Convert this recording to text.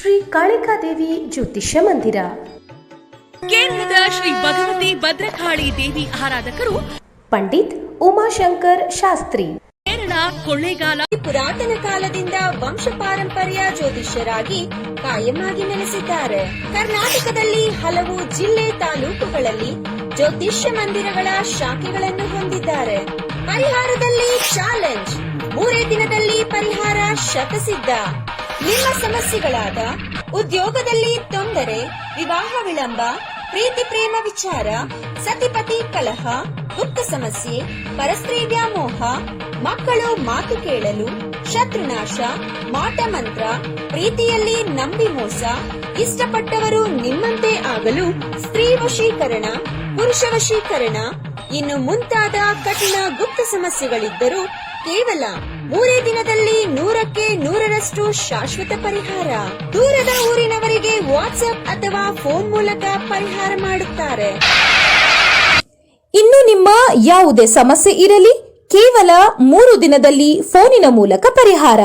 ಶ್ರೀ ಕಾಳಿಕಾದೇವಿ ಜ್ಯೋತಿಷ್ಯ ಮಂದಿರ. ಕೇರಳದ ಶ್ರೀ ಭಗವತಿ ಭದ್ರಕಾಳಿ ದೇವಿ ಆರಾಧಕರು ಪಂಡಿತ್ ಉಮಾಶಂಕರ್ ಶಾಸ್ತ್ರಿ. ಕೇರಳ ಕೊಳ್ಳೇಗಾಲ ಪುರಾತನ ಕಾಲದಿಂದ ವಂಶ ಪಾರಂಪರ್ಯ ಜ್ಯೋತಿಷ್ಯರಾಗಿ ಕಾಯಮಾಗಿ ನೆಲೆಸಿದ್ದಾರೆ. ಕರ್ನಾಟಕದಲ್ಲಿ ಹಲವು ಜಿಲ್ಲೆ ತಾಲೂಕುಗಳಲ್ಲಿ ಜ್ಯೋತಿಷ್ಯ ಮಂದಿರಗಳ ಶಾಖೆಗಳನ್ನು ಹೊಂದಿದ್ದಾರೆ. ಪರಿಹಾರದಲ್ಲಿ ಚಾಲೆಂಜ್, 3 ದಿನದಲ್ಲಿ ಪರಿಹಾರ ಶತಸಿದ್ಧ. ನಿಮ್ಮ ಸಮಸ್ಯೆಗಳಾದ ಉದ್ಯೋಗದಲ್ಲಿ ತೊಂದರೆ, ವಿವಾಹ ವಿಳಂಬ, ಪ್ರೀತಿ ಪ್ರೇಮ ವಿಚಾರ, ಸತಿಪತಿ ಕಲಹ, ಗುಪ್ತ ಸಮಸ್ಯೆ, ಪರಸ್ತ್ರೀ ವ್ಯಾಮೋಹ, ಮಕ್ಕಳು ಮಾತು ಕೇಳಲು, ಶತ್ರುನಾಶ, ಮಾಟ ಮಂತ್ರ, ಪ್ರೀತಿಯಲ್ಲಿ ನಂಬಿ ಮೋಸ, ಇಷ್ಟಪಟ್ಟವರು ನಿಮ್ಮಂತೆ ಆಗಲು ಸ್ತ್ರೀ ವಶೀಕರಣ, ಪುರುಷ ವಶೀಕರಣ, ಇನ್ನು ಮುಂತಾದ ಕಠಿಣ ಗುಪ್ತ ಸಮಸ್ಯೆಗಳಿದ್ದರೂ ಕೇವಲ 3 ದಿನದಲ್ಲಿ 100ಕ್ಕೆ 100ರಷ್ಟು ಶಾಶ್ವತ ಪರಿಹಾರ. ದೂರದ ಊರಿನವರಿಗೆ ವಾಟ್ಸ್ಆಪ್ ಅಥವಾ ಫೋನ್ ಮೂಲಕ ಪರಿಹಾರ ಮಾಡುತ್ತಾರೆ. ಇನ್ನು ನಿಮ್ಮ ಯಾವುದೇ ಸಮಸ್ಯೆ ಇರಲಿ, ಕೇವಲ 3 ದಿನದಲ್ಲಿ ಫೋನಿನ ಮೂಲಕ ಪರಿಹಾರ.